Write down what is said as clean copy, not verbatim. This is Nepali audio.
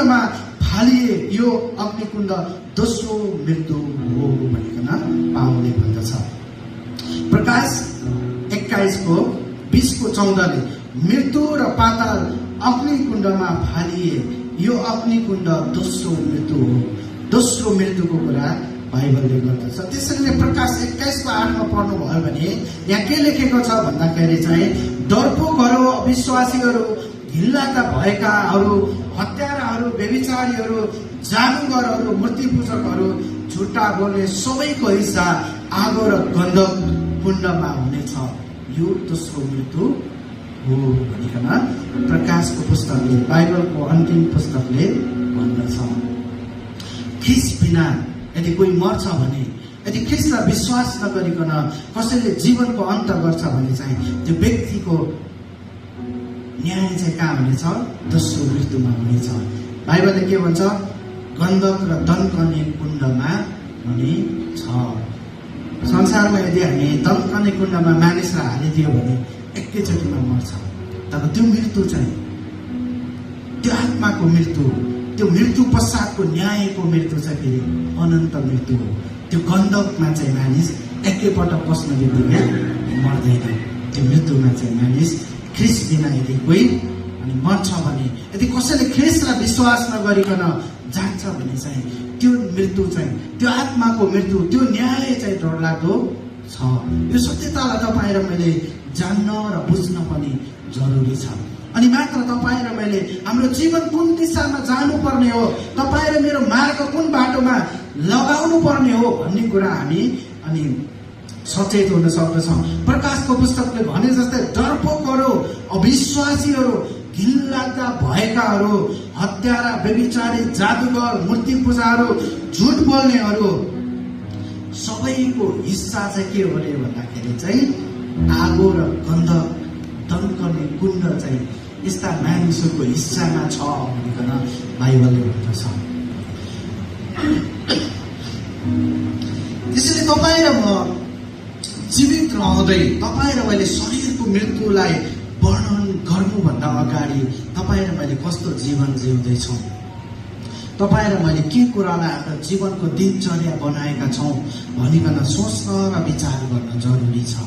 अग्निकुण्डमा फालिए यो अग्निकुण्ड दोस्रो मृत्यु हो भनिकन पावलले भन्दछ। प्रकाश 21 को 20 को 14 ले मृत्यु र पाताल अग्निकुण्डमा फालिए यो अग्निकुण्ड दोस्रो मृत्यु हो। दोस्रो मृत्युको कुरा बाइबलले गर्दछ। त्यसैले प्रकाश 21 को 8 मा पढ्नु भयो भने यहाँ के लेखेको छ भन्दाखेरि चाहिँ डरपोकहरू, अविश्वासीहरू, घिनलाग्दा भएकाहरू, हत्याराहरू, व्यभिचारीहरू, जादुगरहरू, मूर्ति पूजकहरू, झुटा बोल्ने सबैको हिस्सा आगो र गन्धक कुण्डमा हुनेछ। यो दोस्रो मृत्यु हो भनिकन प्रकाशको पुस्तकले, बाइबलको अन्तिम पुस्तकले भन्दछ। ख्रीष्ट बिना यदि कोही मर्छ भने, यदि ख्रीष्टलाई विश्वास नगरिकन कसैले जीवनको अन्त गर्छ भने चाहिँ त्यो व्यक्तिको न्याय चाहिँ कहाँ हुनेछ? दोस्रो मृत्युमा हुनेछ। बाइबलले के भन्छ? गन्धक र दमकने कुण्डमा हुनेछ। संसारमा यदि हामी दमकने कुण्डमा मानिसलाई हालिदियो भने एकैचोटिमा मर्छ। तर त्यो मृत्यु चाहिँ, त्यो आत्माको मृत्यु, त्यो मृत्यु पश्चातको न्यायको मृत्यु चाहिँ फेरि अनन्त मृत्यु हो। त्यो गन्धकमा चाहिँ मानिस एकैपल्ट पस्न बित्तिकै मर्दैन। त्यो मृत्युमा चाहिँ मानिस ख्रीष्ट बिना यदि कोही अनि मर्छ भने, यदि कसैले ख्रीष्टलाई विश्वास नगरिकन जान्छ भने चाहिँ त्यो मृत्यु चाहिँ, त्यो आत्माको मृत्यु, त्यो न्याय चाहिँ डरलाग्दो छ। यो सत्यतालाई तपाईँ र मैले जान्न र बुझ्न पनि जरुरी छ। अनि मात्र तपाईँ र मैले हाम्रो जीवन कुन दिशामा जानुपर्ने हो, तपाईँ र मेरो मार्ग कुन बाटोमा लगाउनु पर्ने हो भन्ने कुरा हामी अनि सचेत हुन सक्दछौँ। प्रकाशको पुस्तकले भने जस्तै डरपोकहरू, अविश्वासीहरू, घिनलाग्दा भएकाहरू, हत्यारा, व्यभिचारी, जादुगर, मूर्ति पूजाहरू, झुट बोल्नेहरू सबैको हिस्सा चाहिँ के हो अरे भन्दाखेरि चाहिँ आगो र गन्धक दमकने कुण्ड चाहिँ यस्ता मानिसहरूको हिस्सामा छ भनिकन बाइबलले भन्दछ। त्यसैले तपाईँ र म जीवित रहँदै तपाईँ र मैले शरीरको मृत्युलाई वर्णन गर्नुभन्दा अगाडि तपाईँ र मैले कस्तो जीवन जिउँदैछौँ, तपाईँ र मैले के कुरालाई आफ्नो जीवनको दिनचर्या बनाएका छौँ भनिकन सोच्न र विचार गर्न जरुरी छ।